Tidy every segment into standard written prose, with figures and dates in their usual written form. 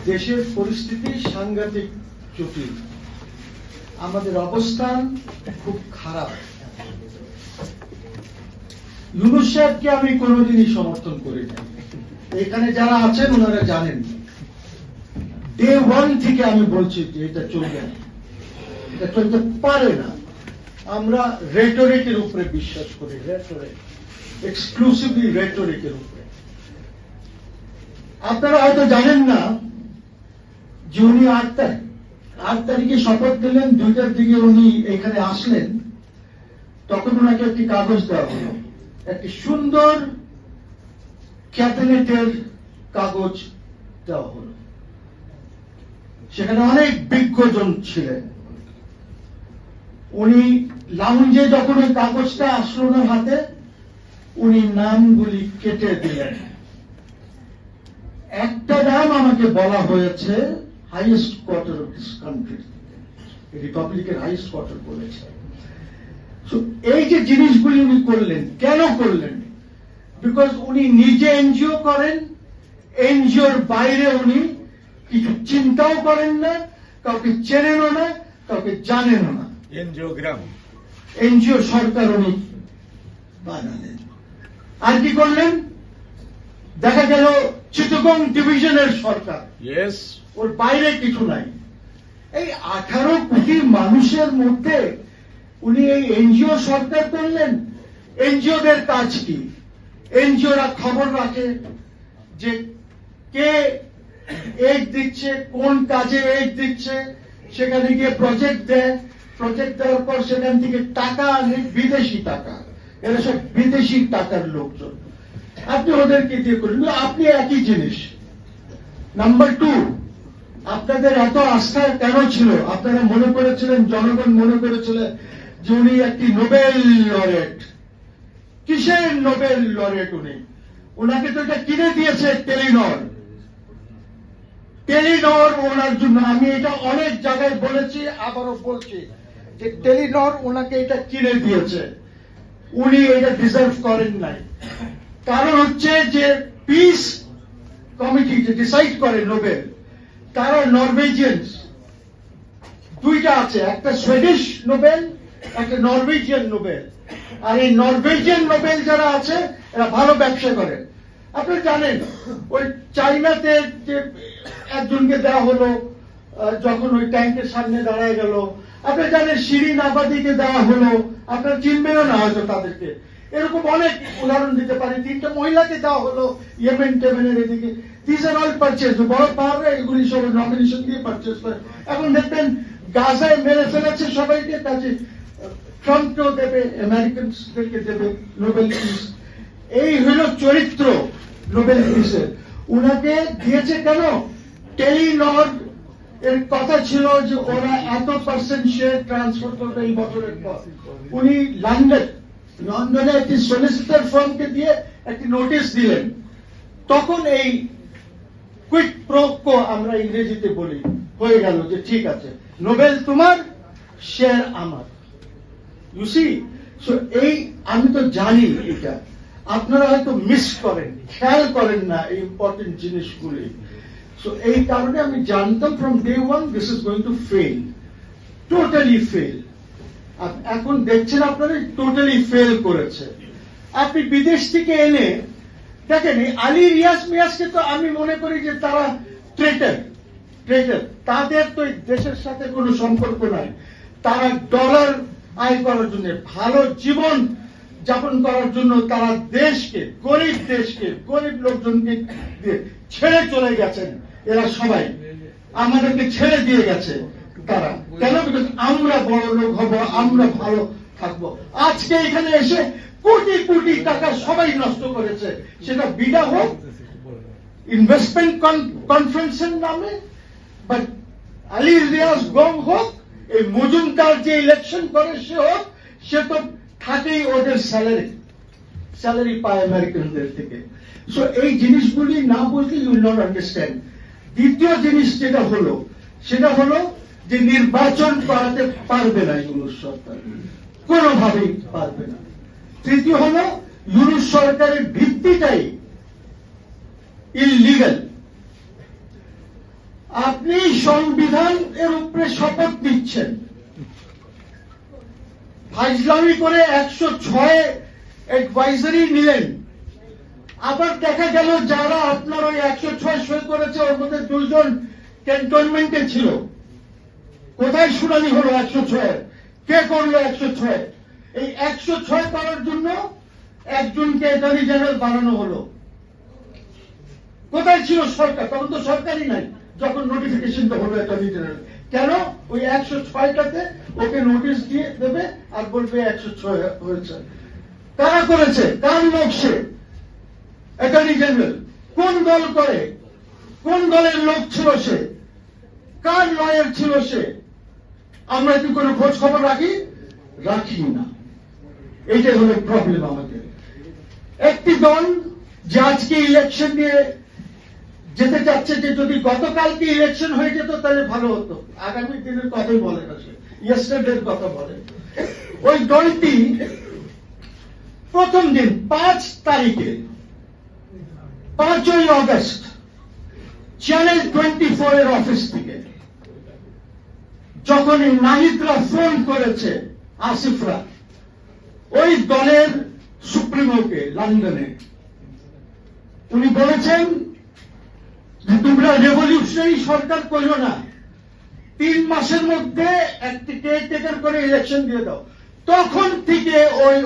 দেশের পরিস্থিতি সাংঘাতিক জটিল, আমাদের অবস্থান খুব খারাপ। ইউনূস সাহেবকে আমি কোনোদিনই সমর্থন করি না, এখানে যারা আছেন ওনারা জানেন। ডে ওয়ান থেকে আমি বলছি যে এটা চলবে না, এটা চলতে পারে না। আমরা রেটরিকের উপরে বিশ্বাস করি, রেটরিক, এক্সক্লুসিভলি রেটরিকের উপরে। আপনারা হয়তো জানেন না যে উনি 8 তারিখে শপথ দিলেন, 2টার দিকে উনি এখানে আসলেন, তখন ওনাকে একটি কাগজ দেওয়া হলো, একটি সুন্দর ক্যাবিনেটের কাগজ দেওয়া হলো। সেখানে অনেক বিজ্ঞজন ছিলেন। উনি লাউঞ্জে যখন ওই কাগজটা আসলো না হাতে, উনি নামগুলি কেটে দিলেন। একটা নাম আমাকে বলা হয়েছে highest quarter of this country, রিপাবলিকের হাইয়েস্ট কোয়ার্টার বলেছে। এই যে জিনিসগুলি উনি করলেন, কেন করলেন? বিকজ উনি নিজে এনজিও করেন, এনজিওর বাইরে উনি কিছু চিন্তাও করেন না, কাউকে চেনেনও না, কাউকে জানেনও না। এনজিও সরকার উনি বানালেন। আর কি করলেন? দেখা গেল চিটাগং ডিভিশনের সরকার, ওর বাইরে কিছু নাই। এই 18 কোটি মানুষের মধ্যে উনি এই এনজিও সরকার করলেন। এনজিওদের কাজ কি? এনজিওরা খবর রাখে যে কে এইড দিচ্ছে, কোন কাজে এইড দিচ্ছে, সেখানে গিয়ে প্রজেক্ট দেয়। প্রজেক্ট দেওয়ার পর সেখান থেকে টাকা আনে, বিদেশি টাকা। এরা সব বিদেশি টাকার লোকজন। আপনি ওদেরকে দিয়ে করলেন, আপনি একই জিনিস। নাম্বার 2, আপনাদের এত আস্থা কেন ছিল? আপনারা মনে করেছিলেন, জনগণ মনে করেছিলেন যে উনি একটি নোবেল লরেট। কিসের নোবেল লরেট উনি? ওনাকে তো এটা কিনে দিয়েছে টেলিনর। টেলিনর ওনার জন্য, আমি এটা অনেক জায়গায় বলেছি, আবারও বলছি যে টেলিনর ওনাকে এটা কিনে দিয়েছে। উনি এটা ডিজার্ভ করেন নাই। কারণ হচ্ছে যে পিস কমিটি যে ডিসাইড করে নোবেল, তারা নরওয়েজিয়ানস। 2টা আছে, একটা সুইডিশ নোবেল, একটা নরওয়েজিয়ান নোবেল। আর এই নরওয়েজিয়ান নোবেল যারা আছে এরা ভালো ব্যবসা করে। আপনি জানেন ওই চাইনাতে যে একজনকে দেওয়া হলো, যখন ওই ট্যাঙ্কের সামনে দাঁড়ায় গেল। আপনি জানেন শিরিন আবাদিকে দেওয়া হলো, আপনার চিনবেনও না হয়তো তাদেরকে। এরকম অনেক উদাহরণ দিতে পারি। 3টা মহিলাকে দেওয়া হলো ইয়েমেন টেমেনের এদিকে। দিস আর অল পারচেজ, বড় পাওয়াররা এগুলি সব নমিনেশন দিয়ে পারচেজ করে। এখন দেখবেন গাজায় মেরে ফেলেছে সবাইকে, কাজে ট্রাম্পকেও দেবে, আমেরিকানসদেরকে দেবে নোবেল পিস। এই হইল চরিত্র নোবেল পিসের। উনাকে দিয়েছে কেন? টেলিনর এর কথা ছিল যে ওরা এত % শেয়ার ট্রান্সফার করবে এই বছরের পর। উনি লন্ডনে একটি সলিসিটর ফার্মকে দিয়ে একটি নোটিশ দিলেন। তখন এই কুইক প্রো কো আমরা ইংরেজিতে বলি, হয়ে গেল যে ঠিক আছে, নোবেল তোমার, শেয়ার আমার। ইউ সি, সো এই আমি তো জানি এটা, আপনারা হয়তো মিস করেন, খেয়াল করেন না এই ইম্পর্টেন্ট জিনিসগুলি। সো এই কারণে আমি জানতাম from day one this is going to fail, totally fail. এখন দেখছেন আপনারা টোটালি ফেল করেছে। আপনি বিদেশ থেকে এনে দেখেন, আলী রিয়াজ মিয়াজকে তো আমি মনে করি যে তারা ট্রেটার। তাদের তো দেশের সাথে কোনো সম্পর্ক নাই। তারা ডলার আয় করার জন্য, ভালো জীবন যাপন করার জন্য তারা দেশকে, গরিব লোকজনকে ছেড়ে চলে গেছেন। এরা সবাই আমাদেরকে ছেড়ে দিয়ে গেছে। তারা কেন? বিকজ আমরা বড় লোক হব, আমরা ভালো থাকবো। আজকে এখানে এসে কোটি কোটি টাকা সবাই নষ্ট করেছে, সেটা বিডা হোক, ইনভেস্টমেন্ট কনফারেন্সের নামে, বাট আলী রিয়াজ গং হোক, এই মজুমদার যে ইলেকশন করে সে হোক, সে তো থাকেই ওদের স্যালারি পায় আমেরিকানদের থেকে। সো এই জিনিসগুলি না বুঝলে ইউ উইল নট আন্ডারস্ট্যান্ড। দ্বিতীয় জিনিস যেটা হলো, সেটা হলো যে নির্বাচন করাতে পারবে না ইউনূস সরকার, কোনোভাবেই পারবে না। তৃতীয় হলো ইউনূস সরকারের ভিত্তিটাই ইললিগাল। আপনি সংবিধান এর উপরে শপথ নিচ্ছেন, ফাইজলামি করে 106 অ্যাডভাইজারি নিলেন, আবার দেখা গেল যারা আপনার ওই 106 সই করেছে ওর মধ্যে 2 জন ক্যান্টনমেন্টে ছিল। কোথায় শুনানি হলো 106? কে করলো 106? এই 106 করার জন্য একজনকে অ্যাটর্নি জেনারেল বানানো হলো। কোথায় ছিল সরকার? তখন তো সরকারই নাই যখন নোটিফিকেশনটা হলো অ্যাটর্নি জেনারেল। কেন? ওই 106টাতে ওকে নোটিশ দিয়ে দেবে আর বলবে 106 হয়েছে। কারা করেছে? কার লোক সে? Attorney general. কোন দল করে? কোন দলের লোক ছিল সে? কার লয়ার ছিল সে? আমরা কি কোনো খোঁজ খবর রাখি না। এইটাই হলো প্রবলেম আমাদের। একটি দল যে আজকে ইলেকশন নিয়ে যেতে চাচ্ছে, যে যদি গতকালকে ইলেকশন হয়ে যেত তাহলে ভালো হতো, আগামী দিনের কথাই বলে না, সে ইয়েস্টারডের কথা বলে। ওই দলটি প্রথম দিন 5 তারিখে 5ই অগস্ট চ্যানেল 24 এর অফিস থেকে যখন নাহিদরা ফোন করেছে, আসিফরা, ওই দলের সুপ্রিমোকে লন্ডনে, উনি বলেছেন যে তোমরা রেভলিউশনারি সরকার করো না, 3 মাসের মধ্যে একটি কেয়ারটেকার করে ইলেকশন দিয়ে দাও। তখন থেকে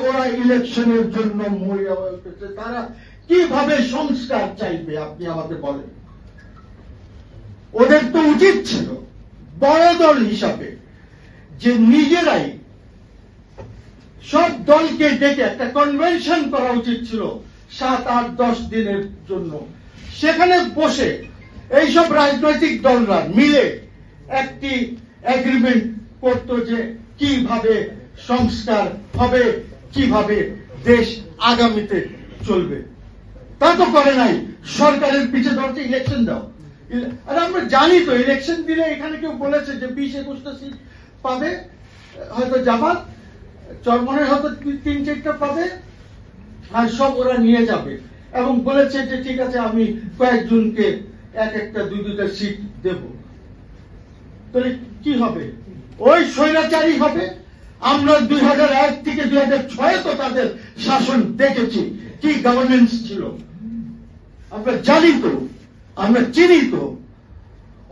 ওরা ইলেকশনের জন্য মরিয়া হয়ে উঠেছে। তারা কিভাবে সংস্কার চাইবে আপনি আমাকে বলেন? ওদের তো উচিত ছিল বড় দল হিসাবে যে নিজেরাই সব দলকে ডেকে একটা কনভেনশন করা উচিত ছিল 7, 8, 10 দিনের জন্য। সেখানে বসে এইসব রাজনৈতিক দলরা মিলে একটি এগ্রিমেন্ট করত যে কিভাবে সংস্কার হবে, কিভাবে দেশ আগামীতে চলবে। তা তো করে নাই। সরকারের পিছে ধরছে ইলেকশন দাও। আর আমরা জানি তো ইলেকশন দিলে, এখানে কেউ বলেছে যে 20-21টা সিট পাবে হয়তো জামাত, চরমনের হয়তো 3-4টা পাবে, আর সব ওরা নিয়ে যাবে। এবং বলেছে যে ঠিক আছে আমি কয়েকজনকে একটা 2-2টা সিট দেব। তাহলে কি হবে? ওই স্বৈরাচারী হবে। আমরা 2001 থেকে 2006 তো তাদের শাসন দেখেছি, কি গভর্নেন্স ছিল আমরা জানি তো, আমরা চিনি তো।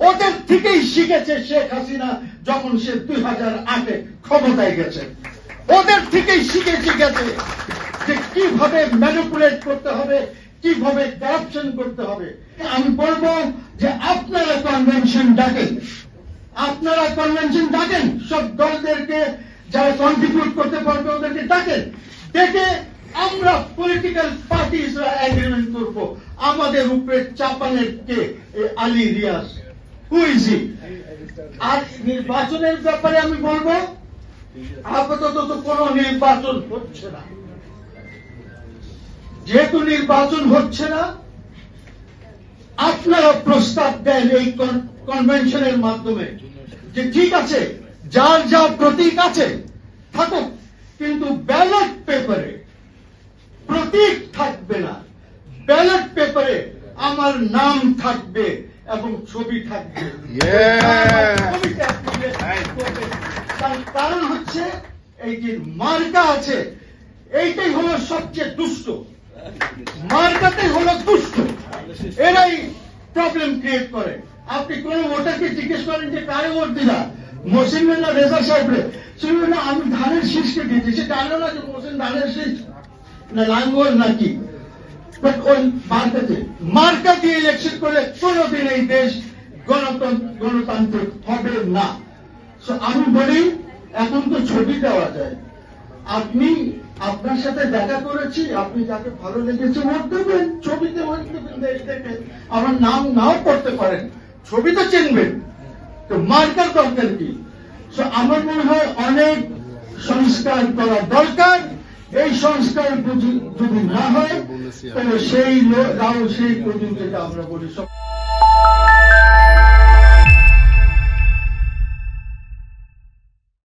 ওদের থেকেই শিখেছে শেখ হাসিনা যখন সে 2008-এ ক্ষমতায় গেছে। ওদের থেকেই শিখেছে গেছে যে কিভাবে ম্যানিপুলেট করতে হবে, কিভাবে কারাপশন করতে হবে। আমি বলবো যে আপনারা কনভেনশন ডাকেন, সব দলদেরকে যারা কন্ট্রিবিউট করতে পারবে ওদেরকে ডাকেন, ডেকে আমরা পলিটিক্যাল পার্টিসরা এগ্রিমেন্ট করব আমাদের উপরে চাপানের কে Ali Riaz, who is he. আর নির্বাচনের ব্যাপারে আমি বলবো আপাতত তো কোনো নির্বাচন হচ্ছে না। যেহেতু নির্বাচন হচ্ছে না, আপনারা প্রস্তাব দেন এই কনভেনশনের মাধ্যমে যে ঠিক আছে যার যা প্রতীক আছে থাকুক, কিন্তু ব্যালট পেপারে প্রতীক থাকবে না। ব্যালট পেপারে আমার নাম থাকবে এবং ছবি থাকবে। তার কারণ হচ্ছে এই যে মার্কা আছে, এইটাই হলো সবচেয়ে দুষ্ট। মার্কাটাই হলো দুষ্ট, এরাই প্রবলেম ক্রিয়েট করে। আপনি কোন ভোটারকে জিজ্ঞেস করেন যে কারে ভোট দিলা, মহসিন না রেজা সাহেবরে, শুনবেন না আমি ধানের শীষকে দিয়েছি। সে জানলো না যে মহসিন ধানের শীষ না লাঙ্গল নাকি। ওই মার্কা দিয়ে ইলেকশন করলে কোনোদিন এই দেশ গণতান্ত্রিক হবে না। আমি বলি এখন তো ছবি দেওয়া যায়। আপনি আপনার সাথে দেখা করেছি, আপনি যাকে ভালো লেগেছে ভোট দেবেন, ছবিতে ভোট দেবেন। দেশ থেকে আমার নাম নাও পড়তে পারেন, ছবি তো চিনবেন, তো মার্কার দরকার কি? আমার মনে হয় অনেক সংস্কার করা দরকার। এই সংস্কার যদি না হয় তাহলে সেই প্রয়োজন যেটা আমরা বলি সব